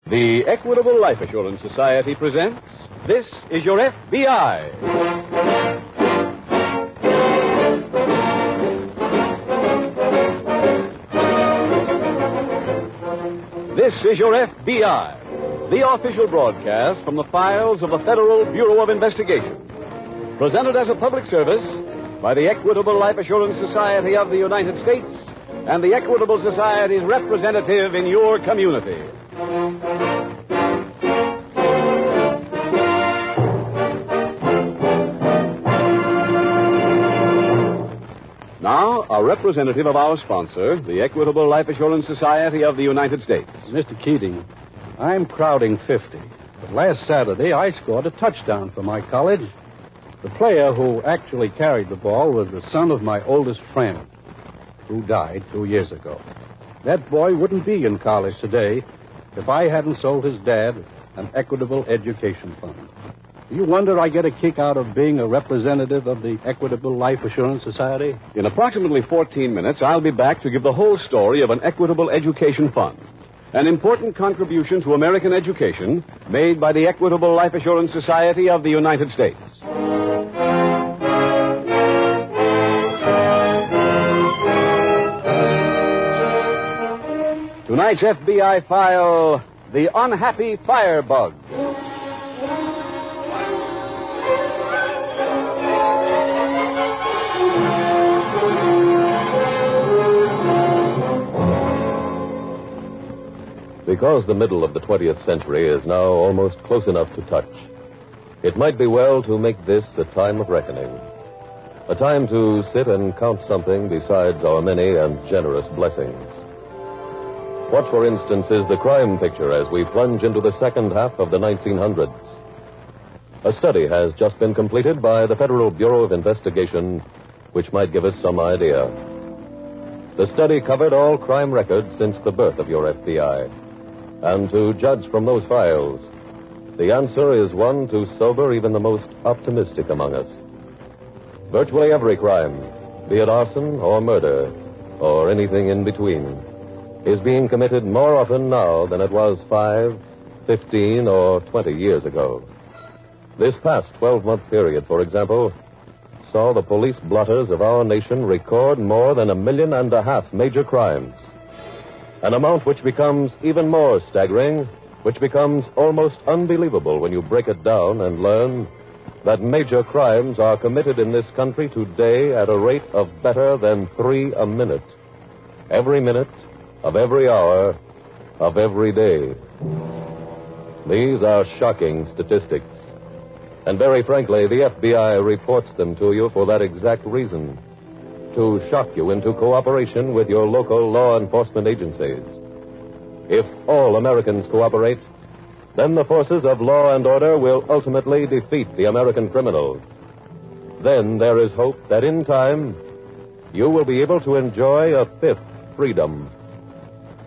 The Equitable Life Assurance Society presents This Is Your FBI. This is Your FBI, the official broadcast from the files of the Federal Bureau of Investigation. Presented as a public service by the Equitable Life Assurance Society of the United States and the Equitable Society's representative in your community. Now, a representative of our sponsor, the Equitable Life Assurance Society of the United States. Mr. Keating, I'm crowding 50. But last Saturday, I scored a touchdown for my college. The player who actually carried the ball was the son of my oldest friend, who died 2 years ago. That boy wouldn't be in college today if I hadn't sold his dad an Equitable Education Fund. Do you wonder I get a kick out of being a representative of the Equitable Life Assurance Society? In approximately 14 minutes, I'll be back to give the whole story of an Equitable Education Fund, an important contribution to American education made by the Equitable Life Assurance Society of the United States. Tonight's FBI file, The Unhappy Firebug. Because the middle of the 20th century is now almost close enough to touch, it might be well to make this a time of reckoning. A time to sit and count something besides our many and generous blessings. What, for instance, is the crime picture as we plunge into the second half of the 1900s? A study has just been completed by the Federal Bureau of Investigation, which might give us some idea. The study covered all crime records since the birth of your FBI. And to judge from those files, the answer is one to sober even the most optimistic among us. Virtually every crime, be it arson or murder, or anything in between, is being committed more often now than it was 5, 15, or 20 years ago. This past 12-month period, for example, saw the police blotters of our nation record more than 1.5 million major crimes. An amount which becomes even more staggering, which becomes almost unbelievable when you break it down and learn that major crimes are committed in this country today at a rate of better than 3 a minute. Every minute of every hour of every day. These are shocking statistics. And very frankly, the FBI reports them to you for that exact reason. To shock you into cooperation with your local law enforcement agencies. If all Americans cooperate, then the forces of law and order will ultimately defeat the American criminal. Then there is hope that in time, you will be able to enjoy a fifth freedom.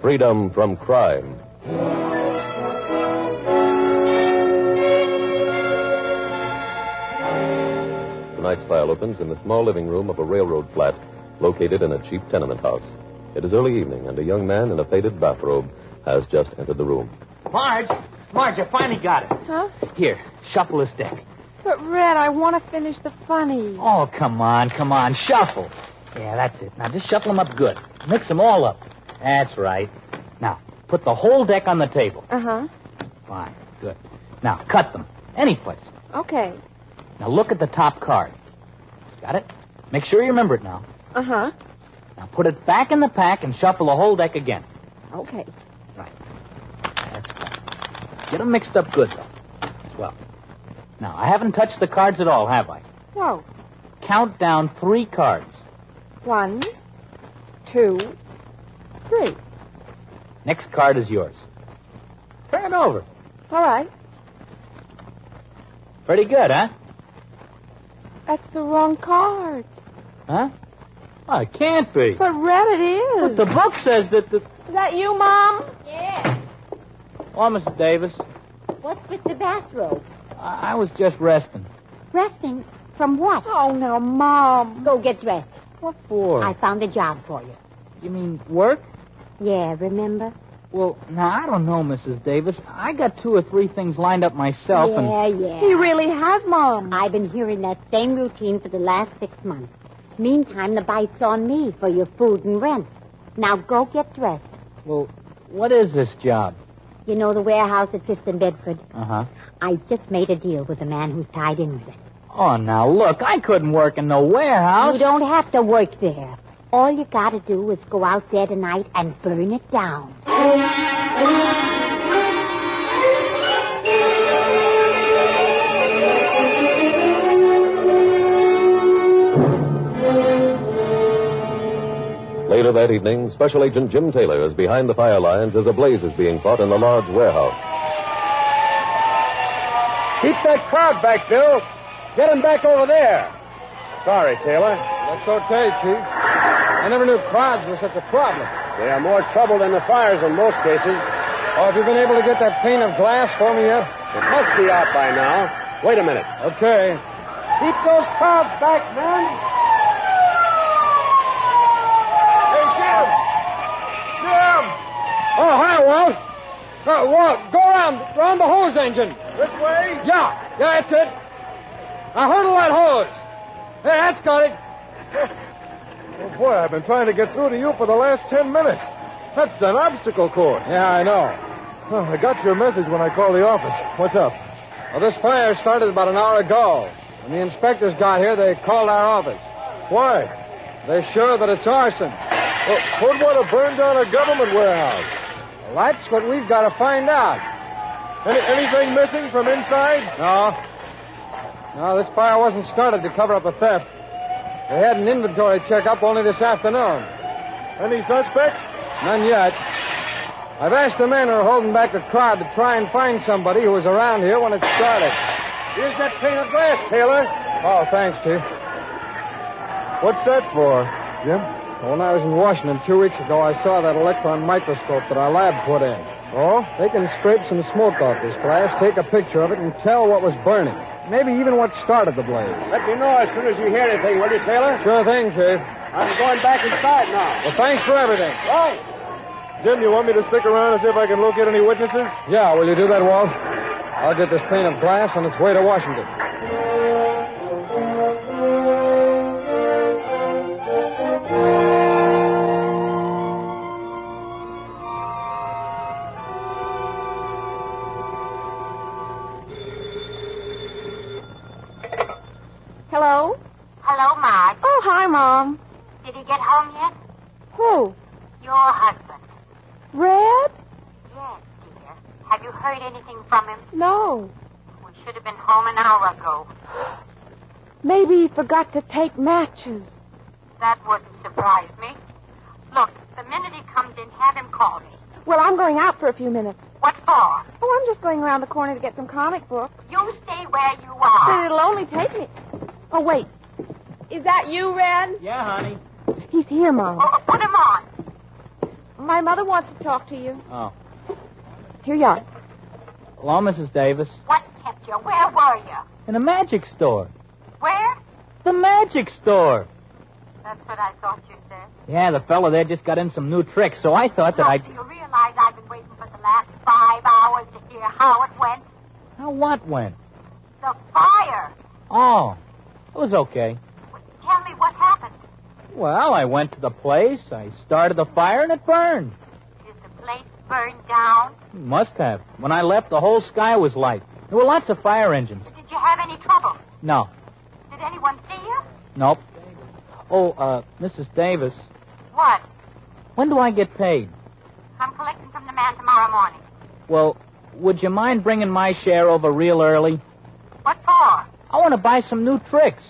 Freedom from crime. Tonight's file opens in the small living room of a railroad flat located in a cheap tenement house. It is early evening, and a young man in a faded bathrobe has just entered the room. Marge, I finally got it. Huh? Here, shuffle this deck. But, Red, I want to finish the funny. Oh, come on, shuffle. Yeah, that's it. Now, just shuffle them up good. Mix them all up. That's right. Now, put the whole deck on the table. Uh-huh. Fine, good. Now, cut them. Any place. Okay. Now, look at the top card. Got it? Make sure you remember it now. Uh-huh. Now, put it back in the pack and shuffle the whole deck again. Okay. Right. That's right. Get them mixed up good, though. Swell. Now, I haven't touched the cards at all, have I? No. Count down 3 cards. 1, 2, 3. Next card is yours. Turn it over. All right. Pretty good, huh? That's the wrong card. Huh? Oh, it can't be. But, Red, it is. But the book says that the... Is that you, Mom? Yeah. Oh, Mrs. Davis. What's with the bathrobe? I was just resting. Resting? From what? Oh, now, Mom. Go get dressed. What for? I found a job for you. You mean work? Yeah, remember? Well, now, I don't know, Mrs. Davis. I got 2 or 3 things lined up myself, Yeah. He really has, Mom. I've been hearing that same routine for the last 6 months. Meantime, the bite's on me for your food and rent. Now go get dressed. Well, what is this job? You know the warehouse at 5th and Bedford? Uh-huh. I just made a deal with the man who's tied in with it. Oh, now, look, I couldn't work in no warehouse. You don't have to work there. All you gotta do is go out there tonight and burn it down. Later that evening, Special Agent Jim Taylor is behind the fire lines as a blaze is being fought in the large warehouse. Keep that crowd back, Bill. Get him back over there. Sorry, Taylor. That's okay, Chief. I never knew crowds were such a problem. They are more trouble than the fires in most cases. Oh, have you been able to get that pane of glass for me yet? It must be out by now. Wait a minute. Okay. Keep those crowds back, men. Hey, Jim! Jim! Oh, hi, Walt. Walt, go around the hose engine. This way? Yeah, that's it. Now, hurdle that hose. Hey, that's got it. Oh, boy, I've been trying to get through to you for the last 10 minutes. That's an obstacle course. Yeah, I know. Well, I got your message when I called the office. What's up? Well, this fire started about an hour ago. When the inspectors got here, they called our office. Why? They're sure that it's arson. Well, who'd want to burn down a government warehouse? Well, that's what we've got to find out. Anything missing from inside? No, this fire wasn't started to cover up a theft. They had an inventory checkup only this afternoon. Any suspects? None yet. I've asked the men who are holding back the crowd to try and find somebody who was around here when it started. Here's that pane of glass, Taylor. Oh, thanks, Chief. What's that for, Jim? When I was in Washington 2 weeks ago, I saw that electron microscope that our lab put in. Oh? They can scrape some smoke off this glass, take a picture of it, and tell what was burning. Maybe even what started the blaze. Let me know as soon as you hear anything, will you, Taylor? Sure thing, Chief. I'm going back inside now. Well, thanks for everything. Right. Jim, you want me to stick around and see if I can locate any witnesses? Yeah, will you do that, Walt? I'll get this pane of glass on its way to Washington. Hello? Hello, Marge. Oh, hi, Mom. Did he get home yet? Who? Your husband. Red? Yes, dear. Have you heard anything from him? No. We should have been home an hour ago. Maybe he forgot to take matches. That wouldn't surprise me. Look, the minute he comes in, have him call me. Well, I'm going out for a few minutes. What for? Oh, I'm just going around the corner to get some comic books. You stay where you But are. it'll only take me... Oh, wait. Is that you, Red? Yeah, honey. He's here, Mom. Oh, put him on. My mother wants to talk to you. Oh. Here you are. Hello, Mrs. Davis. What kept you? Where were you? In a magic store. Where? The magic store. That's what I thought you said. Yeah, the fella there just got in some new tricks, so I thought that Look, do you realize I've been waiting for the last 5 hours to hear how it went? How what went? The fire. Oh, it was okay. Tell me what happened. Well, I went to the place, I started the fire, and it burned. Did the place burn down? Must have. When I left, the whole sky was light. There were lots of fire engines. Did you have any trouble? No. Did anyone see you? Nope. Oh, Mrs. Davis, What? when do I get paid? I'm collecting from the man tomorrow morning. Well, would you mind bringing my share over real early? What for? I want to buy some new tricks.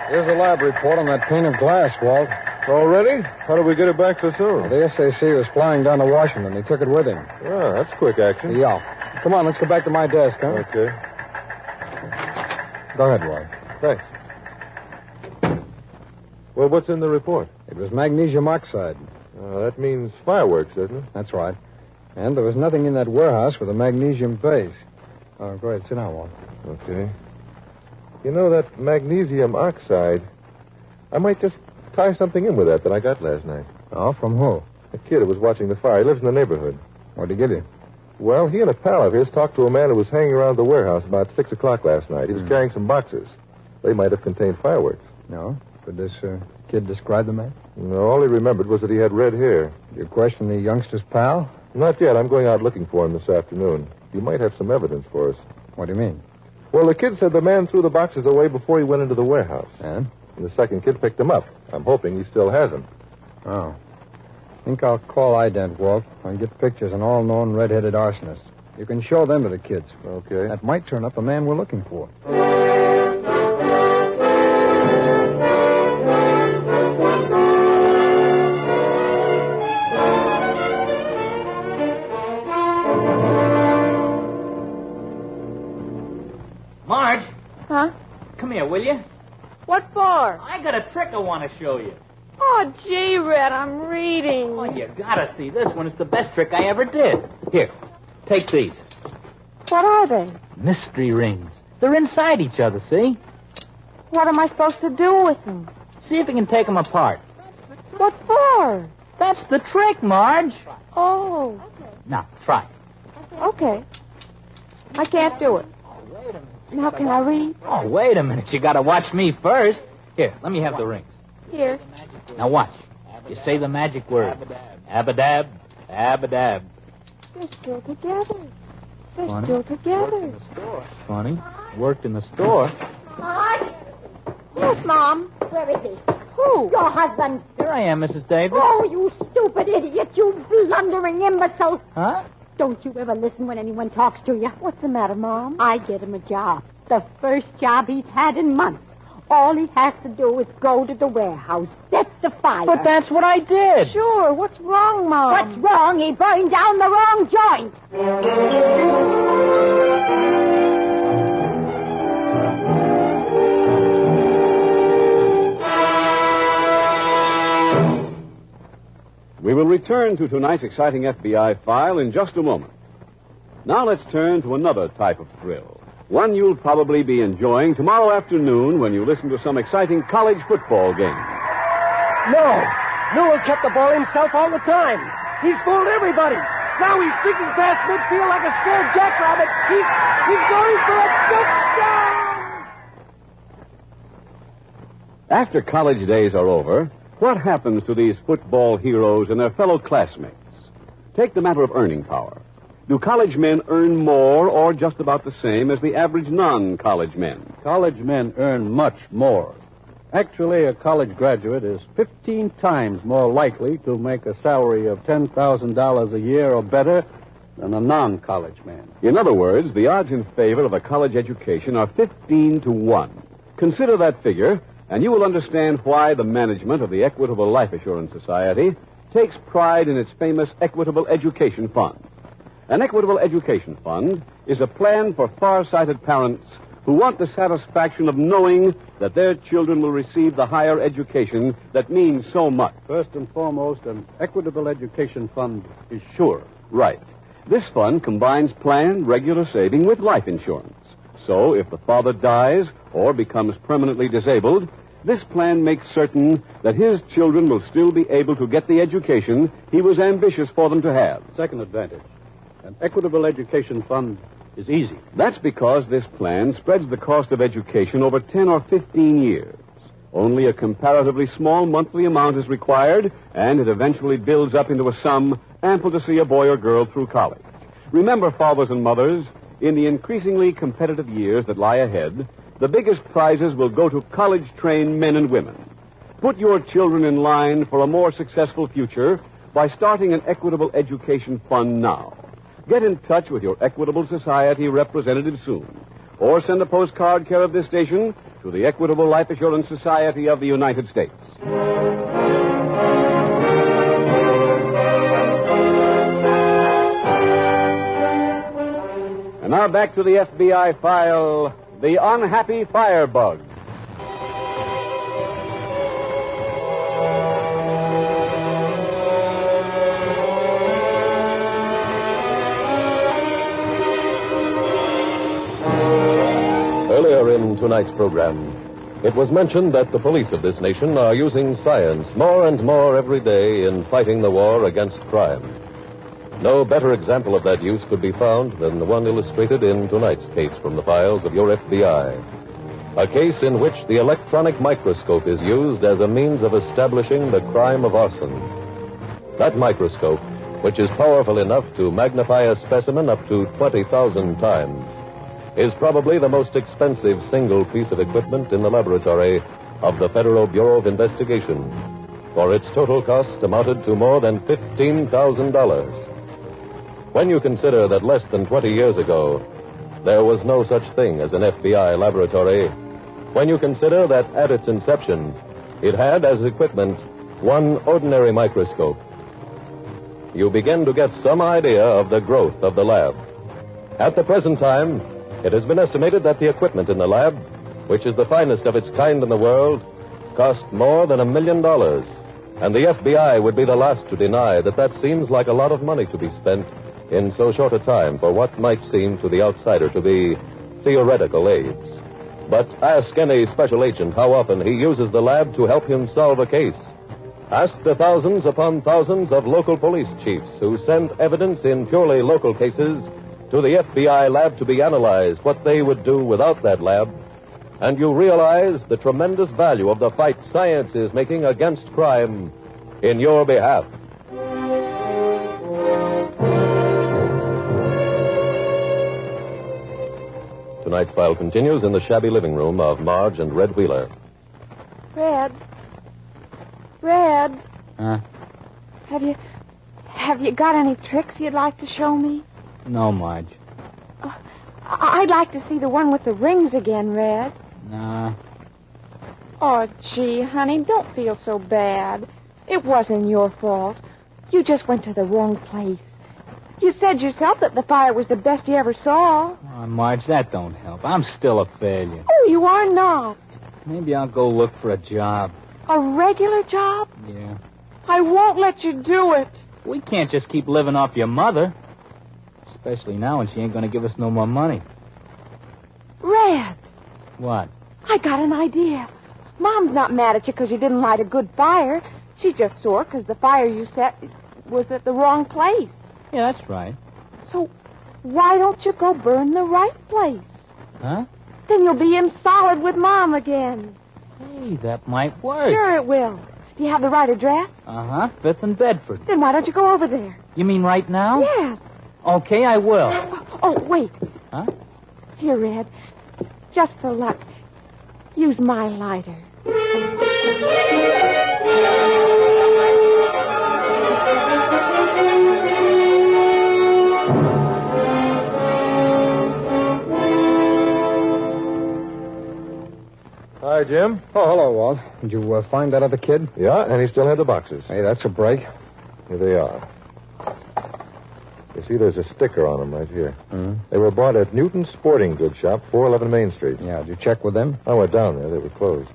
Here's a lab report on that pane of glass, Walt. Already? How did we get it back so soon? The SAC was flying down to Washington. He took it with him. Yeah, that's quick action. Yeah. Come on, let's go back to my desk, huh? Okay. Go ahead, Walt. Thanks. Well, what's in the report? It was magnesium oxide. That means fireworks, doesn't it? That's right. And there was nothing in that warehouse with a magnesium base. Oh, go ahead, sit down, Walt. Okay. You know, that magnesium oxide, I might just tie something in with that I got last night. Oh, from who? A kid who was watching the fire. He lives in the neighborhood. What'd he give you? Well, he and a pal of his talked to a man who was hanging around the warehouse about 6 o'clock last night. He was carrying some boxes. They might have contained fireworks. No. Could this kid describe the man? No, all he remembered was that he had red hair. You question the youngster's pal? Not yet. I'm going out looking for him this afternoon. You might have some evidence for us. What do you mean? Well, the kid said the man threw the boxes away before he went into the warehouse. And? And the second kid picked them up. I'm hoping he still has them. Oh. I think I'll call ident, Walt, and get pictures on all known red-headed arsonists. You can show them to the kids. Okay. That might turn up the man we're looking for. Marge, Huh? come here, will you? What for? I got a trick I want to show you. Oh, gee, Red, I'm reading. Oh, you gotta see this one. It's the best trick I ever did. Here, take these. What are they? Mystery rings. They're inside each other, see? What am I supposed to do with them? See if you can take them apart. What for? That's the trick, Marge. Oh, Now, try. okay. I can't do it. Now, can I read? Oh, wait a minute. You gotta watch me first. Here, let me have the rings. Here. Now watch. You say the magic words. Abadab, abadab. They're still together. They're Funny. still together. Funny. Worked in the store. Marge? Yes, Mom. Where is he? Who? Your husband. Here I am, Mrs. Davis. Oh, you stupid idiot, you blundering imbecile. Huh? Don't you ever listen when anyone talks to you. What's the matter, Mom? I get him a job. The first job he's had in months. All he has to do is go to the warehouse, set the fire. But that's what I did. Sure. What's wrong, Mom? What's wrong? He burned down the wrong joint. We will return to tonight's exciting FBI file in just a moment. Now let's turn to another type of thrill. One you'll probably be enjoying tomorrow afternoon when you listen to some exciting college football game. No. Newell kept the ball himself all the time. He's fooled everybody. Now he's streaking past midfield like a scared jackrabbit. He's going for a touchdown. After college days are over, what happens to these football heroes and their fellow classmates? Take the matter of earning power. Do college men earn more or just about the same as the average non-college men? College men earn much more. Actually, a college graduate is 15 times more likely to make a salary of $10,000 a year or better than a non-college man. In other words, the odds in favor of a college education are 15 to 1. Consider that figure, and you will understand why the management of the Equitable Life Assurance Society takes pride in its famous Equitable Education Fund. An Equitable Education Fund is a plan for far-sighted parents who want the satisfaction of knowing that their children will receive the higher education that means so much. First and foremost, an Equitable Education Fund is sure. Right. This fund combines planned regular saving with life insurance. So if the father dies or becomes permanently disabled, this plan makes certain that his children will still be able to get the education he was ambitious for them to have. Second advantage, an Equitable Education Fund is easy. That's because this plan spreads the cost of education over 10 or 15 years. Only a comparatively small monthly amount is required, and it eventually builds up into a sum ample to see a boy or girl through college. Remember, fathers and mothers, in the increasingly competitive years that lie ahead, the biggest prizes will go to college-trained men and women. Put your children in line for a more successful future by starting an Equitable Education Fund now. Get in touch with your Equitable Society representative soon, or send a postcard care of this station to the Equitable Life Assurance Society of the United States. And now back to the FBI file, The Unhappy Firebug. Earlier in tonight's program, it was mentioned that the police of this nation are using science more and more every day in fighting the war against crime. No better example of that use could be found than the one illustrated in tonight's case from the files of your FBI. A case in which the electronic microscope is used as a means of establishing the crime of arson. That microscope, which is powerful enough to magnify a specimen up to 20,000 times, is probably the most expensive single piece of equipment in the laboratory of the Federal Bureau of Investigation, for its total cost amounted to more than $15,000. When you consider that less than 20 years ago, there was no such thing as an FBI laboratory, when you consider that at its inception, it had as equipment one ordinary microscope, you begin to get some idea of the growth of the lab. At the present time, it has been estimated that the equipment in the lab, which is the finest of its kind in the world, cost more than $1 million. And the FBI would be the last to deny that that seems like a lot of money to be spent in so short a time for what might seem to the outsider to be theoretical aids. But ask any special agent how often he uses the lab to help him solve a case. Ask the thousands upon thousands of local police chiefs who send evidence in purely local cases to the FBI lab to be analyzed, what they would do without that lab, and you realize the tremendous value of the fight science is making against crime in your behalf. Tonight's file continues in the shabby living room of Marge and Red Wheeler. Red? Red? Huh? Have you got any tricks you'd like to show me? No, Marge. I'd like to see the one with the rings again, Red. Nah. Oh, gee, honey, don't feel so bad. It wasn't your fault. You just went to the wrong place. You said yourself that the fire was the best you ever saw. Oh, Marge, that don't help. I'm still a failure. Oh, you are not. Maybe I'll go look for a job. A regular job? Yeah. I won't let you do it. We can't just keep living off your mother. Especially now when she ain't going to give us no more money. Red. What? I got an idea. Mom's not mad at you because you didn't light a good fire. She's just sore because the fire you set was at the wrong place. Yeah, that's right. So why don't you go burn the right place? Huh? Then you'll be in solid with Mom again. Hey, that might work. Sure it will. Do you have the right address? Uh-huh. 5th and Bedford. Then why don't you go over there? You mean right now? Yes. Okay, I will. Oh, wait. Huh? Here, Red. Just for luck. Use my lighter. Hi, Jim. Oh, hello, Walt. Did you find that other kid? Yeah, and he still had the boxes. Hey, that's a break. Here they are. You see, there's a sticker on them right here. Mm-hmm. They were bought at Newton's Sporting Goods Shop, 411 Main Street. Yeah, did you check with them? I went down there. They were closed.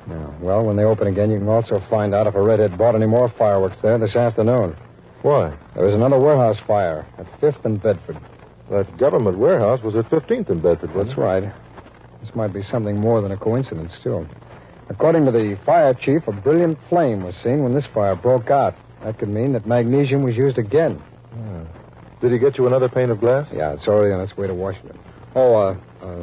Yeah. Well, when they open again, you can also find out if a redhead bought any more fireworks there this afternoon. Why? There was another warehouse fire at 5th and Bedford. That government warehouse was at 15th and Bedford, wasn't That's right. This might be something more than a coincidence, too. According to the fire chief, a brilliant flame was seen when this fire broke out. That could mean that magnesium was used again. Yeah. Did he get you another pane of glass? Yeah, it's already on its way to Washington. Oh,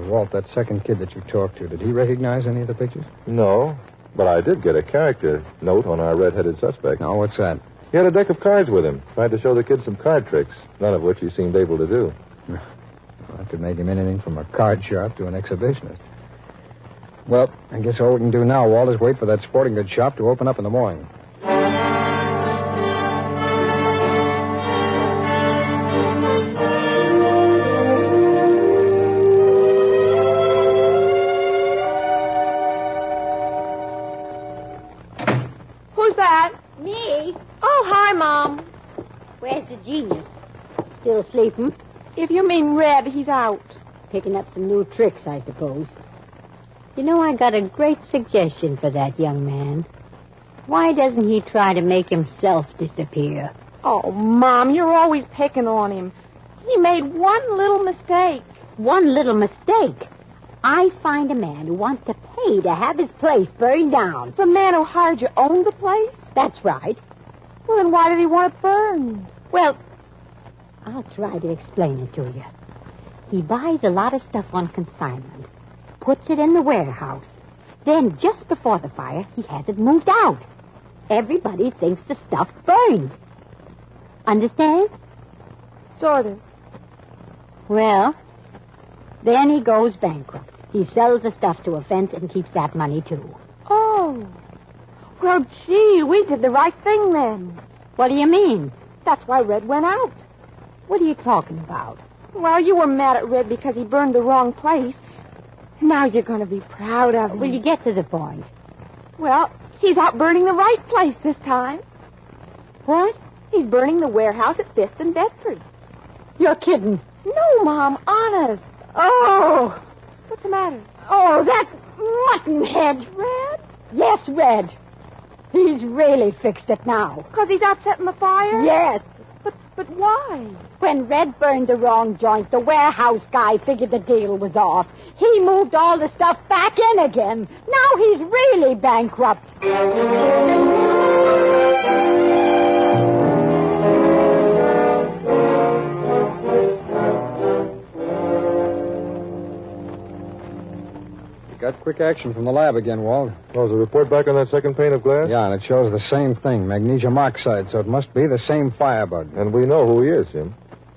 Walt, that second kid that you talked to, did he recognize any of the pictures? No, but I did get a character note on our red-headed suspect. No, what's that? He had a deck of cards with him. Tried to show the kid some card tricks, none of which he seemed able to do. That could make him anything from a card sharp to an exhibitionist. Well, I guess all we can do now, Walt, is wait for that sporting goods shop to open up in the morning. Who's that? Me? Oh, hi, Mom. Where's the genius? Still sleeping? If you mean Red, he's out. Picking up some new tricks, I suppose. You know, I got a great suggestion for that young man. Why doesn't he try to make himself disappear? Oh, Mom, you're always picking on him. He made one little mistake. One little mistake? I find a man who wants to pay to have his place burned down. The man who hired you owned the place? That's right. Well, then why did he want it burned? Well, I'll try to explain it to you. He buys a lot of stuff on consignment, puts it in the warehouse. Then, just before the fire, he has it moved out. Everybody thinks the stuff burned. Understand? Sort of. Well, then he goes bankrupt. He sells the stuff to a fence and keeps that money, too. Oh. Well, gee, we did the right thing then. What do you mean? That's why Red went out. What are you talking about? Well, you were mad at Red because he burned the wrong place. Now you're going to be proud of him. Will you get to the point? Well, he's out burning the right place this time. What? He's burning the warehouse at 5th and Bedford. You're kidding. No, Mom, honest. Oh! What's the matter? Oh, that muttonhead. Red? Yes, Red. He's really fixed it now. Because he's out setting the fire? Yes. But why? When Red burned the wrong joint, the warehouse guy figured the deal was off. He moved all the stuff back in again. Now he's really bankrupt. Got quick action from the lab again, Walt. Oh, is the report back on that second pane of glass? Yeah, and it shows the same thing, magnesium oxide, so it must be the same firebug. And we know who he is, Jim.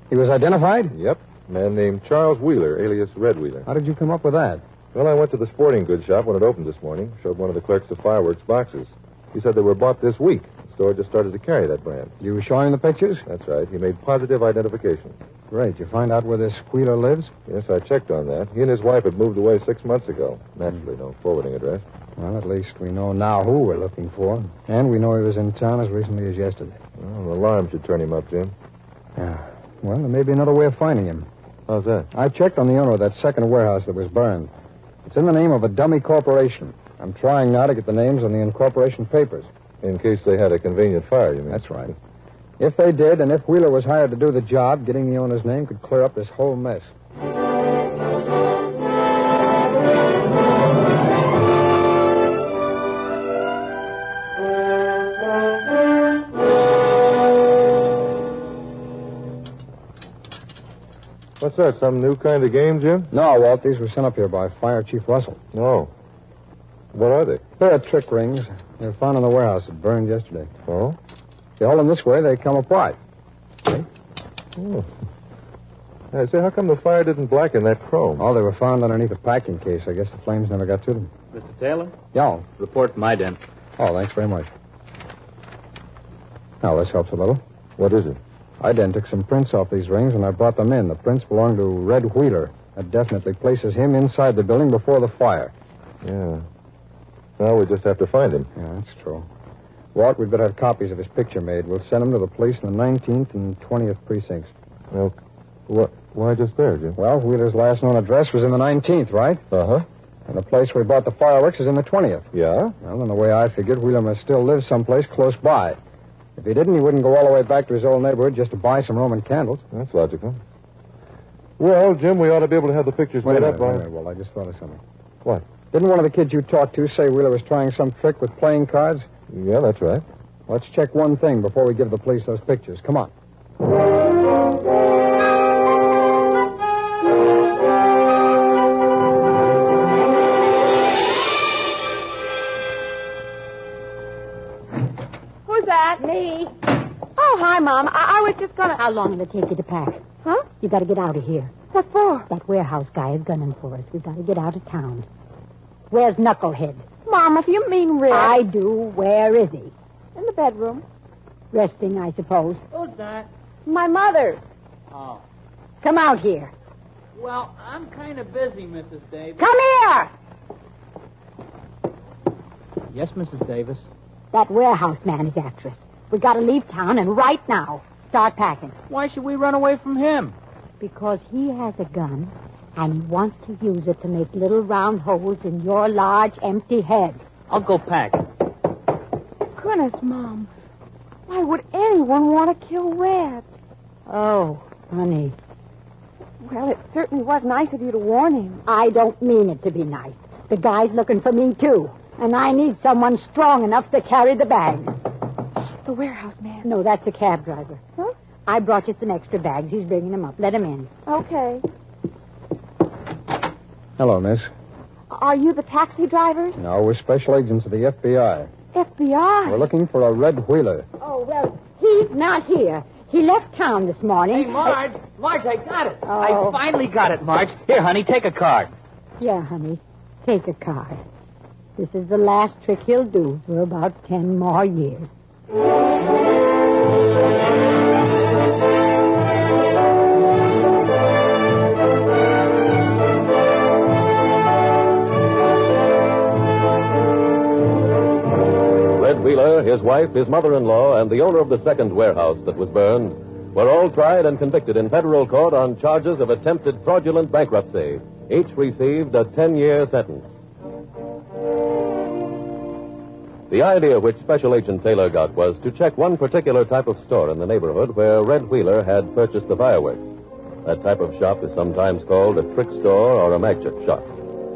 He was identified? Yep. A man named Charles Wheeler, alias Red Wheeler. How did you come up with that? Well, I went to the sporting goods shop when it opened this morning. Showed one of the clerks the fireworks boxes. He said they were bought this week. The store just started to carry that brand. You were showing the pictures? That's right. He made positive identification. Great. You find out where this Wheeler lives? Yes, I checked on that. He and his wife had moved away 6 months ago. Naturally, no forwarding address. Well, at least we know now who we're looking for. And we know he was in town as recently as yesterday. Well, an alarm should turn him up, Jim. Yeah. Well, there may be another way of finding him. How's that? I checked on the owner of that second warehouse that was burned. It's in the name of a dummy corporation. I'm trying now to get the names on the incorporation papers. In case they had a convenient fire, you mean? That's right. If they did, and if Wheeler was hired to do the job, getting the owner's name could clear up this whole mess. What's that, some new kind of game, Jim? No, Walt, these were sent up here by Fire Chief Russell. No. What are they? They're trick rings. They were found in the warehouse that burned yesterday. Oh? If you hold them this way, they come apart. See? Oh. I say, how come the fire didn't blacken that chrome? Oh, they were found underneath a packing case. I guess the flames never got to them. Mr. Taylor? Yeah. Report from ident. Oh, thanks very much. Now, this helps a little. What is it? Ident took some prints off these rings, and I brought them in. The prints belong to Red Wheeler. That definitely places him inside the building before the fire. Yeah. Now we just have to find him. Yeah, that's true. Walt, we'd better have copies of his picture made. We'll send them to the police in the 19th and 20th precincts. Well, why just there, Jim? Well, Wheeler's last known address was in the 19th, right? Uh-huh. And the place where he bought the fireworks is in the 20th. Yeah? Well, in the way I figured, Wheeler must still live someplace close by. If he didn't, he wouldn't go all the way back to his old neighborhood just to buy some Roman candles. That's logical. Well, Jim, we ought to be able to have the pictures Wait a made minute, up by... wait a minute, Walt. I just thought of something. What? Didn't one of the kids you talked to say Wheeler was trying some trick with playing cards? Yeah, that's right. Let's check one thing before we give the police those pictures. Come on. Who's that? Me. Oh, hi, Mom. I was just gonna... How long will it take you to pack? Huh? You got to get out of here. What for? That warehouse guy is gunning for us. We've got to get out of town. Where's Knucklehead? Mom, if you mean Red... I do. Where is he? In the bedroom. Resting, I suppose. Who's that? My mother. Oh. Come out here. Well, I'm kind of busy, Mrs. Davis. Come here! Yes, Mrs. Davis. That warehouse man is after us. We got to leave town, and right now. Start packing. Why should we run away from him? Because he has a gun, and he wants to use it to make little round holes in your large, empty head. I'll go pack. Goodness, Mom. Why would anyone want to kill Red? Oh, honey. Well, it certainly was nice of you to warn him. I don't mean it to be nice. The guy's looking for me, too. And I need someone strong enough to carry the bags. The warehouse man. No, that's the cab driver. Huh? I brought you some extra bags. He's bringing them up. Let him in. Okay. Hello, miss. Are you the taxi drivers? No, we're special agents of the FBI. FBI? We're looking for a red wheeler. Oh, well, he's not here. He left town this morning. Hey, Marge! Marge, I got it. Oh. I finally got it, Marge. Here, honey, take a card. Yeah, honey. Take a card. This is the last trick he'll do for about 10 more years. Red Wheeler, his wife, his mother-in-law, and the owner of the second warehouse that was burned were all tried and convicted in federal court on charges of attempted fraudulent bankruptcy. Each received a 10-year sentence. The idea which Special Agent Taylor got was to check one particular type of store in the neighborhood where Red Wheeler had purchased the fireworks. That type of shop is sometimes called a trick store or a magic shop.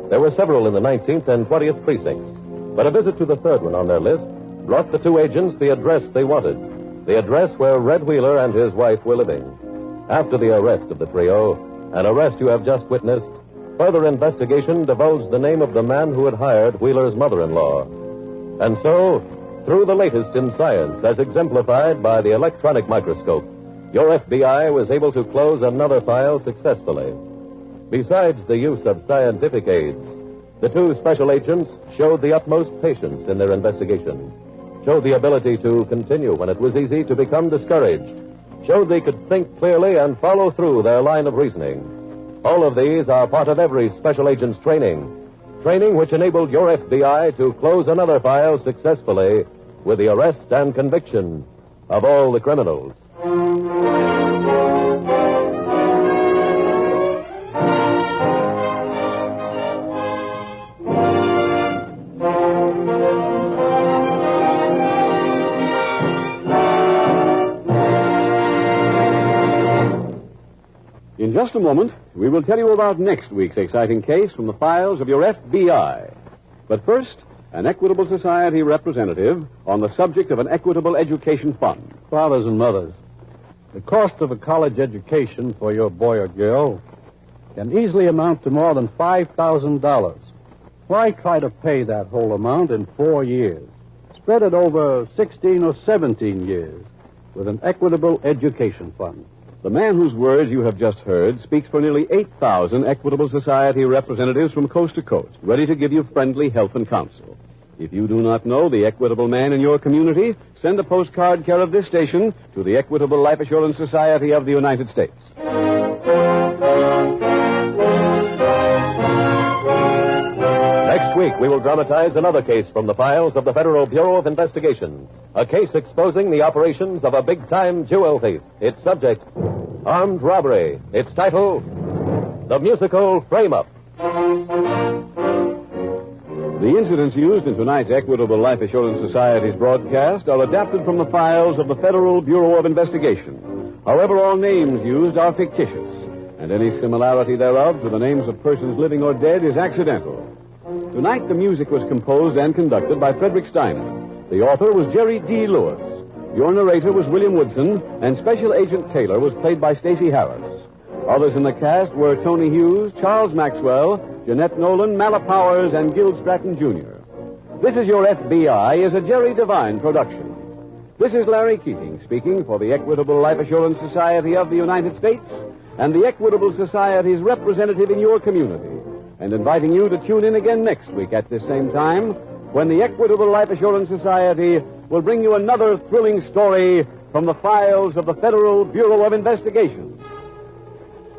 There were several in the 19th and 20th precincts, but a visit to the third one on their list brought the two agents the address they wanted, the address where Red Wheeler and his wife were living. After the arrest of the trio, an arrest you have just witnessed, further investigation divulged the name of the man who had hired Wheeler's mother-in-law. And so, through the latest in science, as exemplified by the electronic microscope, your FBI was able to close another file successfully. Besides the use of scientific aids, the two special agents showed the utmost patience in their investigation, showed the ability to continue when it was easy to become discouraged, showed they could think clearly and follow through their line of reasoning. All of these are part of every special agent's training which enabled your FBI to close another file successfully with the arrest and conviction of all the criminals. In just a moment, we will tell you about next week's exciting case from the files of your FBI. But first, an Equitable Society representative on the subject of an Equitable Education Fund. Fathers and mothers, the cost of a college education for your boy or girl can easily amount to more than $5,000. Why try to pay that whole amount in 4 years? Spread it over 16 or 17 years with an Equitable Education Fund. The man whose words you have just heard speaks for nearly 8,000 Equitable Society representatives from coast to coast, ready to give you friendly help and counsel. If you do not know the Equitable man in your community, send a postcard care of this station to the Equitable Life Assurance Society of the United States. Next week, we will dramatize another case from the files of the Federal Bureau of Investigation. A case exposing the operations of a big-time jewel thief. Its subject, armed robbery. Its title, The Musical Frame-Up. The incidents used in tonight's Equitable Life Assurance Society's broadcast are adapted from the files of the Federal Bureau of Investigation. However, all names used are fictitious, and any similarity thereof to the names of persons living or dead is accidental. Tonight, the music was composed and conducted by Frederick Steiner. The author was Jerry D. Lewis. Your narrator was William Woodson, and Special Agent Taylor was played by Stacy Harris. Others in the cast were Tony Hughes, Charles Maxwell, Jeanette Nolan, Mala Powers, and Gil Stratton, Jr. This Is Your FBI is a Jerry Devine production. This is Larry Keating speaking for the Equitable Life Assurance Society of the United States and the Equitable Society's representative in your community, and inviting you to tune in again next week at this same time when the Equitable Life Assurance Society will bring you another thrilling story from the files of the Federal Bureau of Investigation.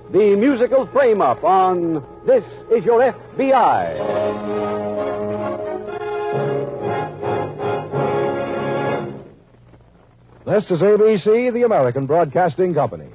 The musical frame-up on This Is Your FBI. This is ABC, the American Broadcasting Company.